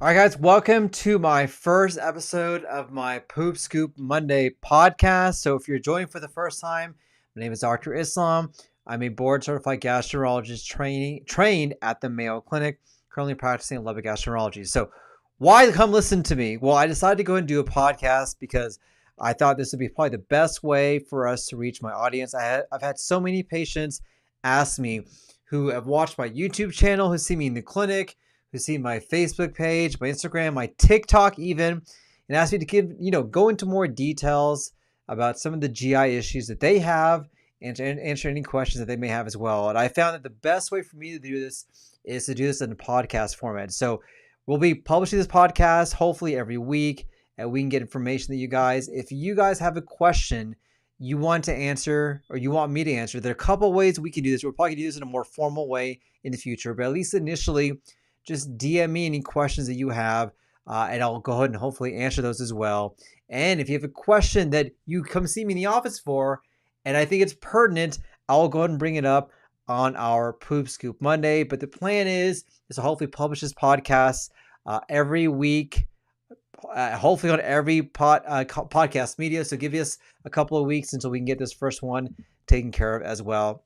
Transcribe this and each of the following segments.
All right, guys, welcome to my first episode of my Poop Scoop Monday podcast. So if you're joining for the first time, my name is Dr. Islam. I'm a board-certified gastroenterologist trained at the Mayo Clinic, currently practicing in Lubbock gastroenterology. So why come listen to me? Well, I decided to go and do a podcast because I thought this would be probably the best way for us to reach my audience. I've had so many patients ask me who have watched my YouTube channel, who see me in the clinic, who see my Facebook page, my Instagram, my TikTok even, and ask me to go into more details about some of the GI issues that they have and to answer any questions that they may have as well. And I found that the best way for me to do this is to do this in a podcast format. So we'll be publishing this podcast hopefully every week, and we can get information that if you guys have a question you want to answer or you want me to answer, there are a couple ways we can do this. We're probably going to do this in a more formal way in the future, but at least initially, just DM me any questions that you have, and I'll go ahead and hopefully answer those as well. And if you have a question that you come see me in the office for, and I think it's pertinent, I'll go ahead and bring it up on our Poop Scoop Monday. But the plan is to hopefully publish this podcast every week, hopefully on every podcast media. So give us a couple of weeks until we can get this first one taken care of as well.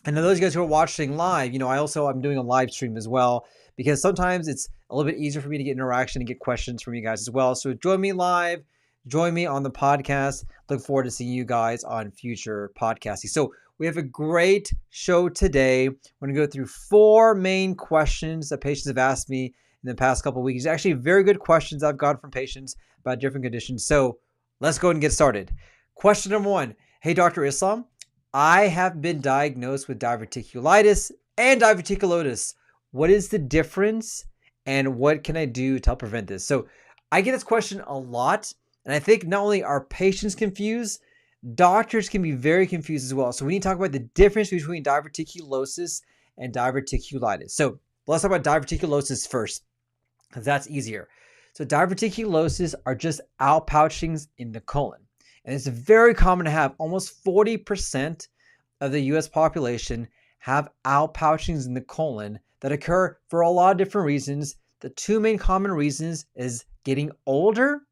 And to those of you guys who are watching live, I'm doing a live stream as well, because sometimes it's a little bit easier for me to get interaction and get questions from you guys as well. So join me live, join me on the podcast. Look forward to seeing you guys on future podcasting. So we have a great show today. We're going to go through 4 main questions that patients have asked me in the past couple of weeks. Actually, very good questions I've gotten from patients about different conditions. So let's go ahead and get started. Question number 1. Hey, Dr. Islam, I have been diagnosed with diverticulitis and diverticulosis. What is the difference and what can I do to help prevent this? So I get this question a lot, and I think not only are patients confused, doctors can be very confused as well. So we need to talk about the difference between diverticulosis and diverticulitis. So let's talk about diverticulosis first, because that's easier. So diverticulosis are just outpouchings in the colon. And it's very common to have. Almost 40% of the US population have outpouchings in the colon that occur for a lot of different reasons. The 2 main common reasons is getting older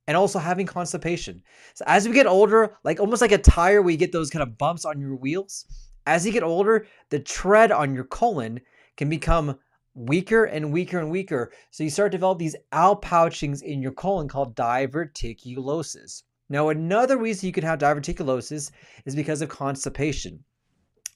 and also having constipation. So as we get older, almost like a tire where you get those kind of bumps on your wheels, as you get older, the tread on your colon can become weaker and weaker and weaker. So you start to develop these outpouchings in your colon called diverticulosis. Now, another reason you can have diverticulosis is because of constipation.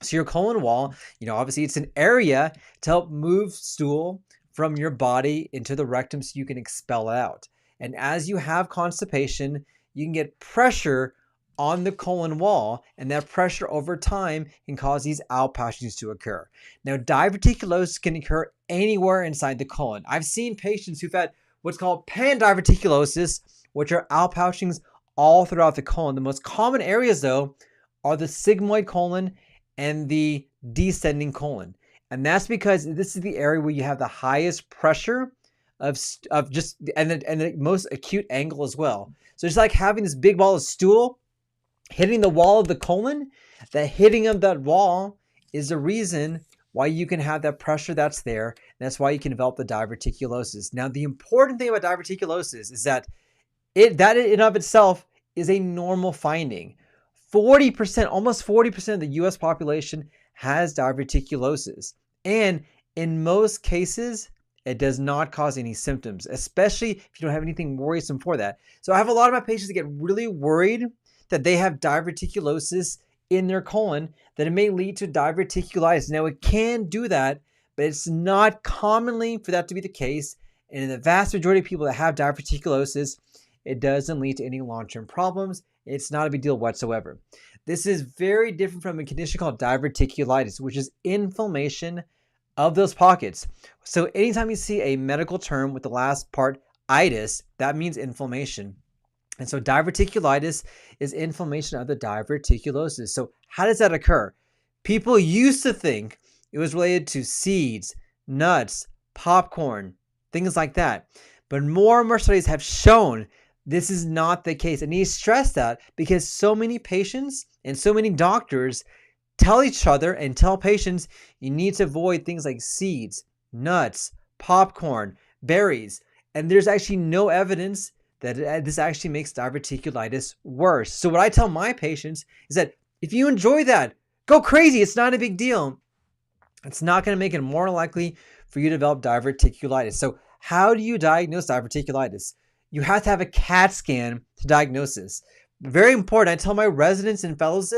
So your colon wall, obviously it's an area to help move stool from your body into the rectum so you can expel it out. And as you have constipation, you can get pressure on the colon wall, and that pressure over time can cause these outpouchings to occur. Now, diverticulosis can occur anywhere inside the colon. I've seen patients who've had what's called pandiverticulosis, which are outpouchings all throughout the colon. The most common areas, though, are the sigmoid colon and the descending colon. And that's because this is the area where you have the highest pressure and the most acute angle as well. So it's like having this big ball of stool hitting the wall of the colon. The hitting of that wall is the reason why you can have that pressure that's there. And that's why you can develop the diverticulosis. Now, the important thing about diverticulosis is that that in and of itself is a normal finding. 40%, almost 40% of the US population has diverticulosis. And in most cases, it does not cause any symptoms, especially if you don't have anything worrisome for that. So I have a lot of my patients that get really worried that they have diverticulosis in their colon, that it may lead to diverticulitis. Now, it can do that, but it's not commonly for that to be the case. And in the vast majority of people that have diverticulosis, it doesn't lead to any long-term problems. It's not a big deal whatsoever. This is very different from a condition called diverticulitis, which is inflammation of those pockets. So anytime you see a medical term with the last part, itis, that means inflammation. And so diverticulitis is inflammation of the diverticulosis. So how does that occur? People used to think it was related to seeds, nuts, popcorn, things like that. But more and more studies have shown this is not the case. And he stressed that because so many patients and so many doctors tell each other and tell patients you need to avoid things like seeds, nuts, popcorn, berries. And there's actually no evidence that this actually makes diverticulitis worse. So what I tell my patients is that if you enjoy that, go crazy. It's not a big deal. It's not going to make it more likely for you to develop diverticulitis. So how do you diagnose diverticulitis? You have to have a CAT scan to diagnose this. Very important. I tell my residents and fellows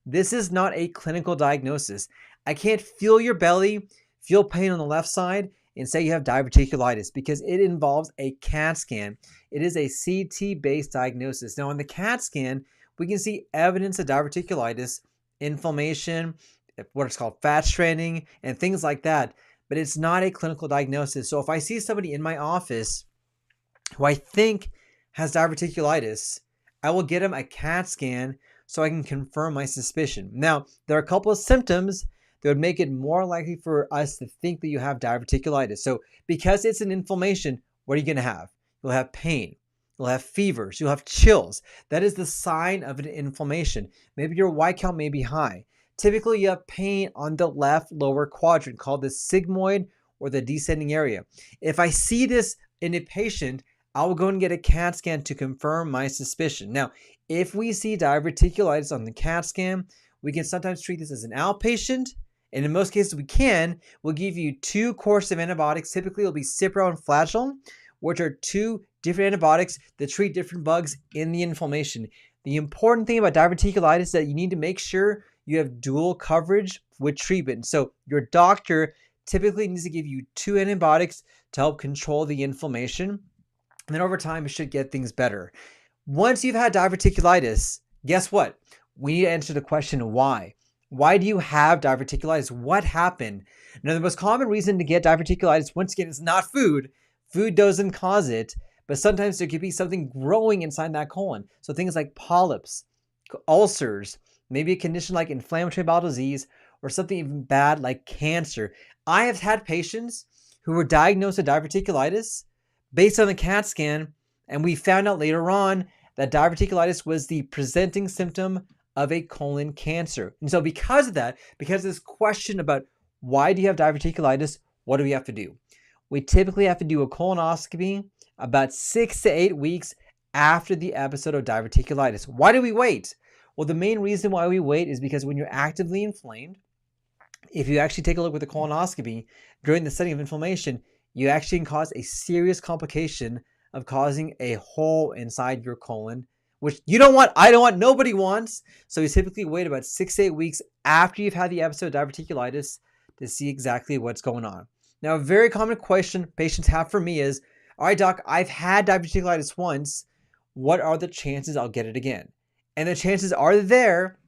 this is not a clinical diagnosis. I can't feel your belly, feel pain on the left side, and say you have diverticulitis because it involves a CAT scan. It is a CT-based diagnosis. Now, on the CAT scan, we can see evidence of diverticulitis, inflammation, what it's called fat stranding, and things like that. But it's not a clinical diagnosis. So if I see somebody in my office who I think has diverticulitis, I will get them a CAT scan so I can confirm my suspicion. Now, there are a couple of symptoms that would make it more likely for us to think that you have diverticulitis. So because it's an inflammation, what are you going to have? You'll have pain. You'll have fevers. You'll have chills. That is the sign of an inflammation. Maybe your white count may be high. Typically, you have pain on the left lower quadrant called the sigmoid or the descending area. If I see this in a patient, I will go and get a CAT scan to confirm my suspicion. Now, if we see diverticulitis on the CAT scan, we can sometimes treat this as an outpatient, and in most cases we'll give you 2 courses of antibiotics. Typically, it'll be Cipro and Flagyl, which are 2 different antibiotics that treat different bugs in the inflammation. The important thing about diverticulitis is that you need to make sure you have dual coverage with treatment. So your doctor typically needs to give you 2 antibiotics to help control the inflammation. And then over time, it should get things better. Once you've had diverticulitis, guess what? We need to answer the question, why? Why do you have diverticulitis? What happened? Now, the most common reason to get diverticulitis, once again, is not food. Food doesn't cause it, but sometimes there could be something growing inside that colon. So things like polyps, ulcers, maybe a condition like inflammatory bowel disease, or something even bad like cancer. I have had patients who were diagnosed with diverticulitis based on the CAT scan, and we found out later on that diverticulitis was the presenting symptom of a colon cancer. And so because of that, because of this question about why do you have diverticulitis, what do we have to do? We typically have to do a colonoscopy about 6 to 8 weeks after the episode of diverticulitis. Why do we wait? Well, the main reason why we wait is because when you're actively inflamed, if you actually take a look with a colonoscopy during the setting of inflammation, you actually can cause a serious complication of causing a hole inside your colon, which you don't want, I don't want, nobody wants. So you typically wait about 6 to 8 weeks after you've had the episode of diverticulitis to see exactly what's going on. Now, a very common question patients have for me is, all right, doc, I've had diverticulitis once. What are the chances I'll get it again? And the chances are there,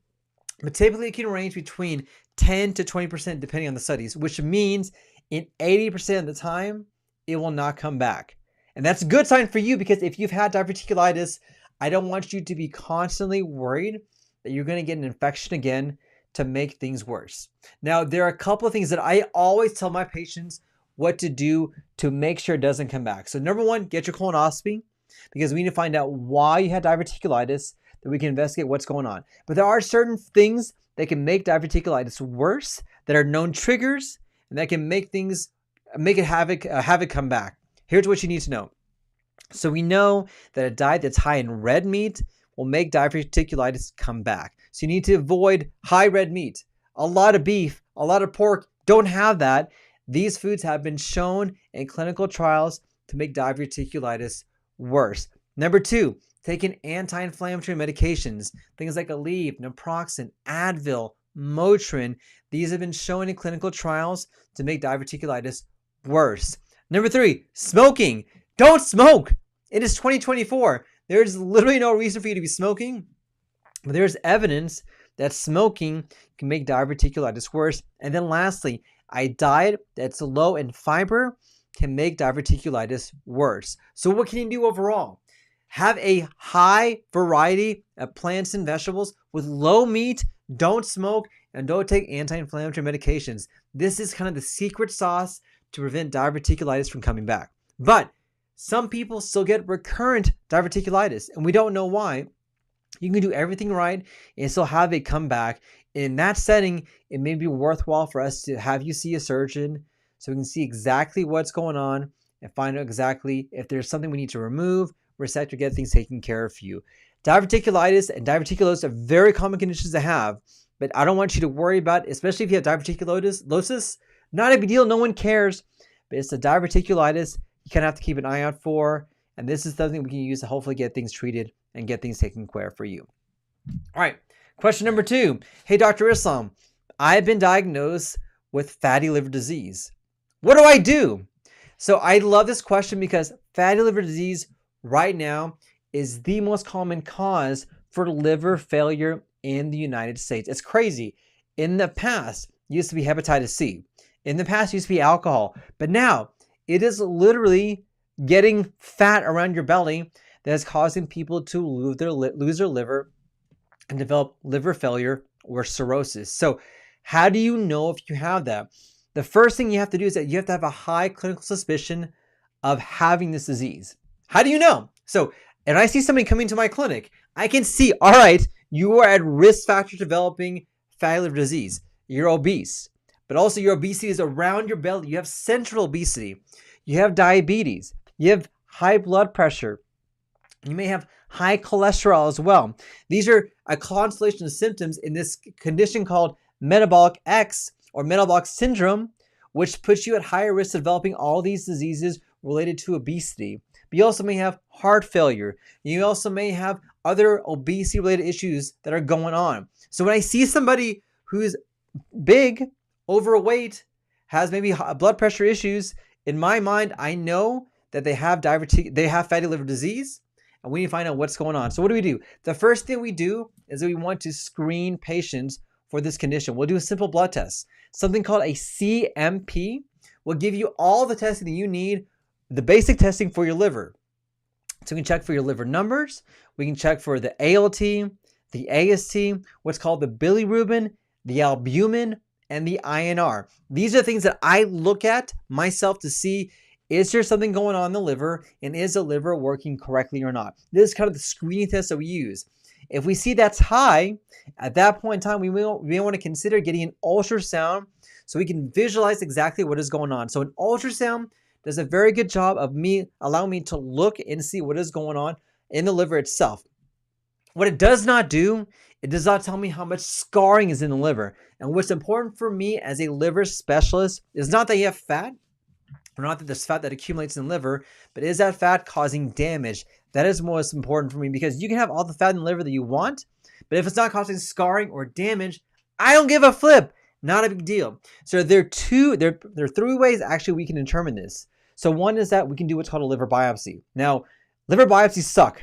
but typically it can range between 10 to 20% depending on the studies, which means in 80% of the time, it will not come back. And that's a good sign for you, because if you've had diverticulitis, I don't want you to be constantly worried that you're going to get an infection again to make things worse. Now, there are a couple of things that I always tell my patients what to do to make sure it doesn't come back. So number 1, get your colonoscopy, because we need to find out why you had diverticulitis, that we can investigate what's going on. But there are certain things that can make diverticulitis worse, that are known triggers, and that can make it have it come back. Here's what you need to know. So we know that a diet that's high in red meat will make diverticulitis come back. So you need to avoid high red meat. A lot of beef, a lot of pork, don't have that. These foods have been shown in clinical trials to make diverticulitis worse. Number 2, taking anti-inflammatory medications, things like Aleve, naproxen, Advil, Motrin. These have been shown in clinical trials to make diverticulitis worse. Number 3, smoking. Don't smoke. It is 2024. There's literally no reason for you to be smoking, but there's evidence that smoking can make diverticulitis worse. And then lastly, a diet that's low in fiber can make diverticulitis worse. So what can you do overall? Have a high variety of plants and vegetables with low meat, don't smoke, and don't take anti-inflammatory medications. This is kind of the secret sauce to prevent diverticulitis from coming back. But some people still get recurrent diverticulitis, and we don't know why. You can do everything right and still have it come back. In that setting, it may be worthwhile for us to have you see a surgeon so we can see exactly what's going on and find out exactly if there's something we need to remove, resect, or get things taken care of for you. Diverticulitis and diverticulosis are very common conditions to have, but I don't want you to worry about it, especially if you have diverticulosis. Not a big deal, no one cares, but it's the diverticulitis you kind of have to keep an eye out for, and this is something we can use to hopefully get things treated and get things taken care of for you. All right, question number 2. Hey, Dr. Islam, I've been diagnosed with fatty liver disease. What do I do? So I love this question because fatty liver disease right now is the most common cause for liver failure in the United States. It's crazy. In the past, it used to be hepatitis C. In the past, it used to be alcohol. But now, it is literally getting fat around your belly that is causing people to lose their liver and develop liver failure or cirrhosis. So how do you know if you have that? The first thing you have to do is that you have to have a high clinical suspicion of having this disease. How do you know? So, and I see somebody coming to my clinic, I can see, all right, you are at risk factor developing fatty liver disease. You're obese, but also your obesity is around your belly. You have central obesity. You have diabetes. You have high blood pressure. You may have high cholesterol as well. These are a constellation of symptoms in this condition called metabolic X or metabolic syndrome, which puts you at higher risk of developing all these diseases related to obesity. But you also may have heart failure. You also may have other obesity-related issues that are going on. So when I see somebody who's big, overweight, has maybe blood pressure issues, in my mind, I know that they have fatty liver disease, and we need to find out what's going on. So what do? The first thing we do is that we want to screen patients for this condition. We'll do a simple blood test. Something called a CMP will give you all the testing that you need, the basic testing for your liver. So we can check for your liver numbers. We can check for the ALT, the AST, what's called the bilirubin, the albumin, and the INR. These are things that I look at myself to see, is there something going on in the liver, and is the liver working correctly or not? This is kind of the screening test that we use. If we see that's high, at that point in time, we may want to consider getting an ultrasound so we can visualize exactly what is going on. So an ultrasound does a very good job of allowing me to look and see what is going on in the liver itself. What it does not do, it does not tell me how much scarring is in the liver. And what's important for me as a liver specialist is not that you have fat, or not that there's fat that accumulates in the liver, but is that fat causing damage? That is most important for me, because you can have all the fat in the liver that you want, but if it's not causing scarring or damage, I don't give a flip. Not a big deal. So there are 3 ways actually we can determine this. So one is that we can do what's called a liver biopsy. Now, liver biopsies suck.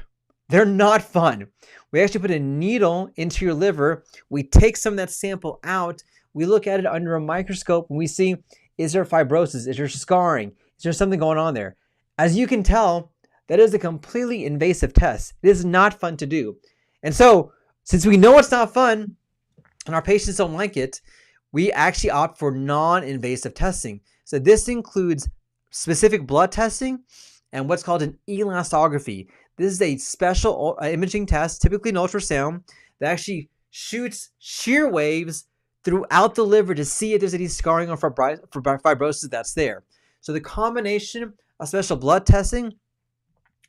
They're not fun. We actually put a needle into your liver. We take some of that sample out. We look at it under a microscope and we see, is there fibrosis? Is there scarring? Is there something going on there? As you can tell, that is a completely invasive test. It is not fun to do. And so, since we know it's not fun and our patients don't like it, we actually opt for non-invasive testing. So this includes specific blood testing and what's called an elastography. This is a special imaging test, typically an ultrasound, that actually shoots shear waves throughout the liver to see if there's any scarring or fibrosis that's there. So the combination of special blood testing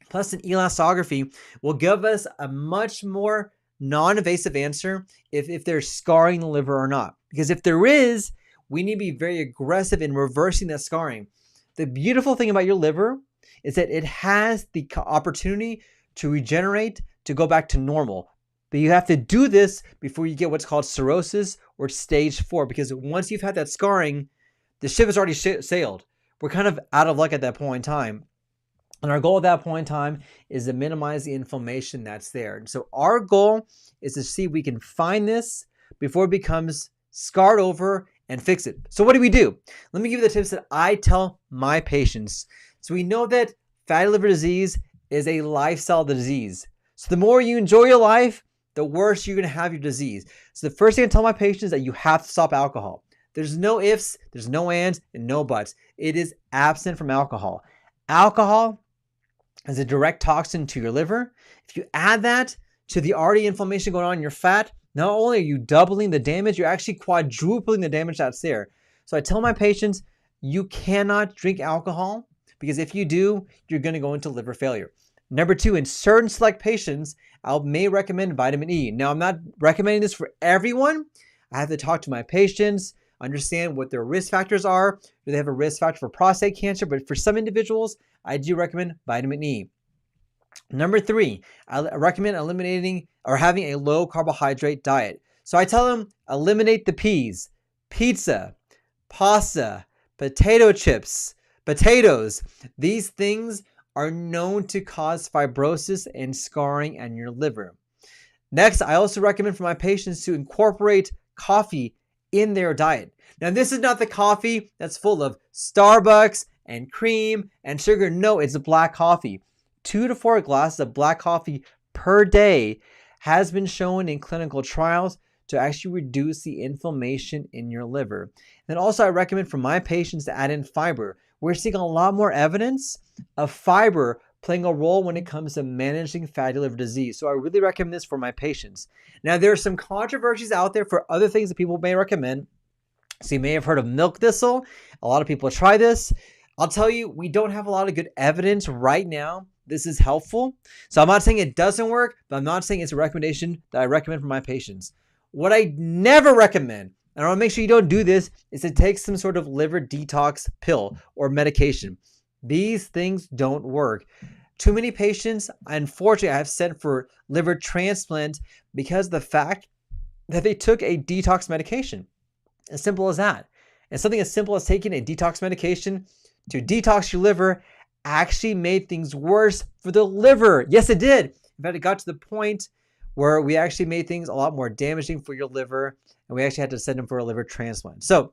plus an elastography will give us a much more non-invasive answer if there's scarring in the liver or not. Because if there is, we need to be very aggressive in reversing that scarring. The beautiful thing about your liver is that it has the opportunity to regenerate, to go back to normal. But you have to do this before you get what's called cirrhosis or stage 4, because once you've had that scarring, the ship has already sailed. We're kind of out of luck at that point in time. And our goal at that point in time is to minimize the inflammation that's there. And so our goal is to see if we can find this before it becomes scarred over and fix it. So what do we do? Let me give you the tips that I tell my patients. So we know that fatty liver disease is a lifestyle disease. So the more you enjoy your life, the worse you're going to have your disease. So the first thing I tell my patients is that you have to stop alcohol. There's no ifs, there's no ands, and no buts. It is absent from alcohol. Alcohol is a direct toxin to your liver. If you add that to the already inflammation going on in your fat, not only are you doubling the damage, you're actually quadrupling the damage that's there. So I tell my patients, you cannot drink alcohol because if you do, you're going to go into liver failure. Number 2, in certain select patients, I may recommend vitamin E. Now, I'm not recommending this for everyone. I have to talk to my patients, understand what their risk factors are. Do they have a risk factor for prostate cancer? But for some individuals, I do recommend vitamin E. Number 3, I recommend eliminating or having a low carbohydrate diet. So I tell them eliminate the peas, pizza, pasta, potato chips, potatoes. These things are known to cause fibrosis and scarring in your liver. Next, I also recommend for my patients to incorporate coffee in their diet. Now, this is not the coffee that's full of Starbucks and cream and sugar. No, it's a black coffee. 2 to 4 glasses of black coffee per day has been shown in clinical trials to actually reduce the inflammation in your liver. And then also I recommend for my patients to add in fiber. We're seeing a lot more evidence of fiber playing a role when it comes to managing fatty liver disease. So I really recommend this for my patients. Now, there are some controversies out there for other things that people may recommend. So you may have heard of milk thistle. A lot of people try this. I'll tell you, we don't have a lot of good evidence right now this is helpful. So I'm not saying it doesn't work, but I'm not saying it's a recommendation that I recommend for my patients. What I never recommend, and I want to make sure you don't do this, is to take some sort of liver detox pill or medication. These things don't work. Too many patients, unfortunately, I have sent for liver transplant because of the fact that they took a detox medication. As simple as that. And something as simple as taking a detox medication to detox your liver actually made things worse for the liver. Yes, it did. In fact, it got to the point where we actually made things a lot more damaging for your liver, and we actually had to send them for a liver transplant. So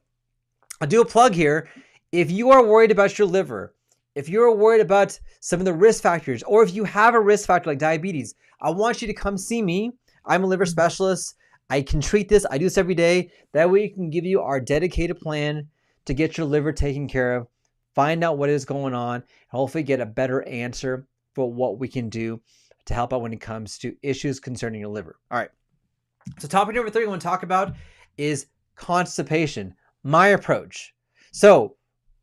I'll do a plug here. If you are worried about your liver, if you're worried about some of the risk factors, or if you have a risk factor like diabetes, I want you to come see me. I'm a liver specialist. I can treat this. I do this every day. That way we can give you our dedicated plan to get your liver taken care of, find out what is going on, and hopefully get a better answer for what we can do to help out when it comes to issues concerning your liver. All right. So topic number 3 I want to talk about is constipation, my approach. So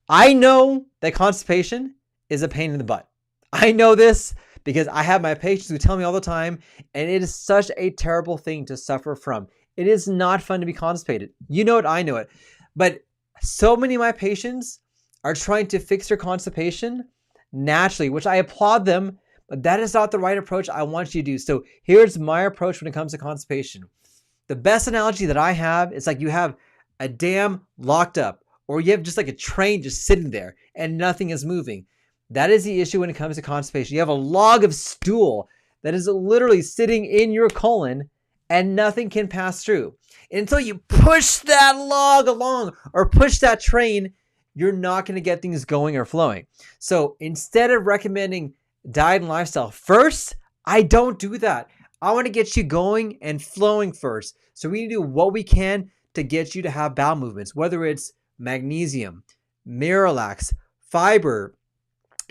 I know that constipation is a pain in the butt. I know this because I have my patients who tell me all the time, and it is such a terrible thing to suffer from. It is not fun to be constipated. You know it, I know it. But so many of my patients are trying to fix their constipation naturally, which I applaud them, but that is not the right approach I want you to do. So here's my approach when it comes to constipation. The best analogy that I have is like you have a dam locked up, or you have just like a train just sitting there and nothing is moving. That is the issue when it comes to constipation. You have a log of stool that is literally sitting in your colon and nothing can pass through. And until you push that log along or push that train, you're not going to get things going or flowing. So instead of recommending diet and lifestyle first, I don't do that. I want to get you going and flowing first. So we need to do what we can to get you to have bowel movements, whether it's magnesium, Miralax, fiber,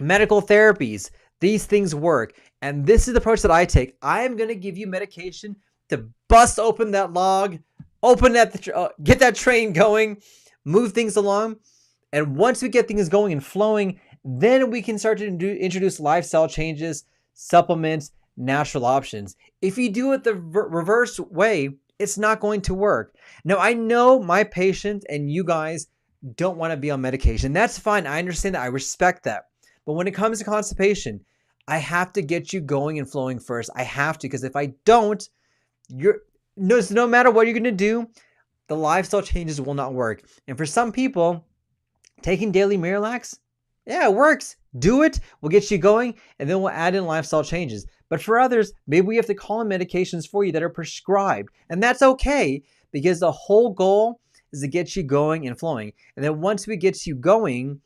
medical therapies. These things work. And this is the approach that I take. I am going to give you medication to bust open that log, open that, get that train going, move things along. And once we get things going and flowing, then we can start to introduce lifestyle changes, supplements, natural options. If you do it the reverse way, it's not going to work. Now, I know my patients and you guys don't want to be on medication. That's fine. I understand that. I respect that. But when it comes to constipation, I have to get you going and flowing first. I have to, because if I don't, no matter what you're going to do, the lifestyle changes will not work. And for some people, taking daily Miralax, yeah, it works. Do it. We'll get you going, and then we'll add in lifestyle changes. But for others, maybe we have to call in medications for you that are prescribed. And that's okay, because the whole goal is to get you going and flowing. And then once we get you going,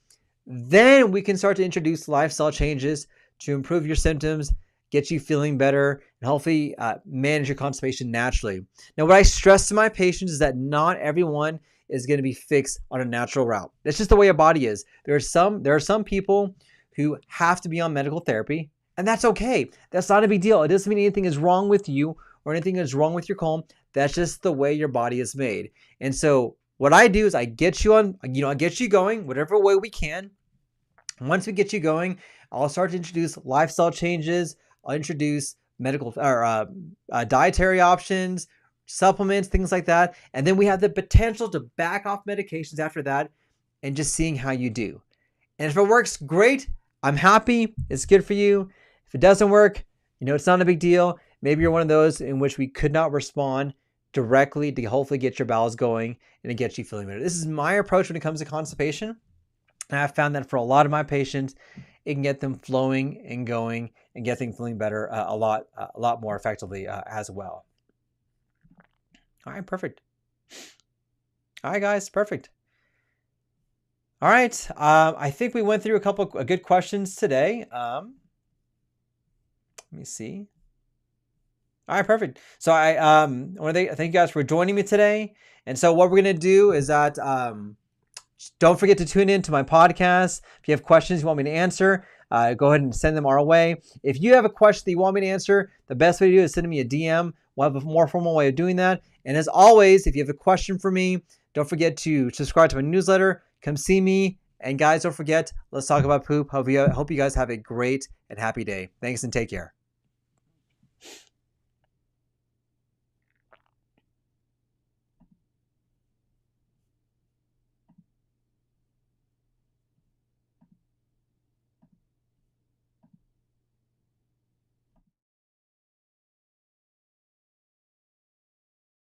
then we can start to introduce lifestyle changes to improve your symptoms, get you feeling better, and hopefully manage your constipation naturally. Now, what I stress to my patients is that not everyone is going to be fixed on a natural route. That's just the way our body is. There are some people who have to be on medical therapy, and that's okay. That's not a big deal. It doesn't mean anything is wrong with you or anything is wrong with your colon. That's just the way your body is made. And so what I do is I get you on, I get you going whatever way we can. Once we get you going, I'll start to introduce lifestyle changes. I'll introduce medical or dietary options, supplements, things like that. And then we have the potential to back off medications after that and just seeing how you do. And if it works, great. I'm happy. It's good for you. If it doesn't work, it's not a big deal. Maybe you're one of those in which we could not respond directly to hopefully get your bowels going and to get you feeling better. This is my approach when it comes to constipation. And I've found that for a lot of my patients, it can get them flowing and going and get them feeling better a lot more effectively as well. All right, perfect. All right, guys, perfect. All right, I think we went through a couple of good questions today. Let me see. All right, perfect. So I want to thank you guys for joining me today. And so what we're going to do is that don't forget to tune in to my podcast. If you have questions you want me to answer, go ahead and send them our way. If you have a question that you want me to answer, the best way to do it is send me a DM. We'll have a more formal way of doing that. And as always, if you have a question for me, don't forget to subscribe to my newsletter. Come see me. And guys, don't forget, let's talk about poop. Hope you guys have a great and happy day. Thanks and take care.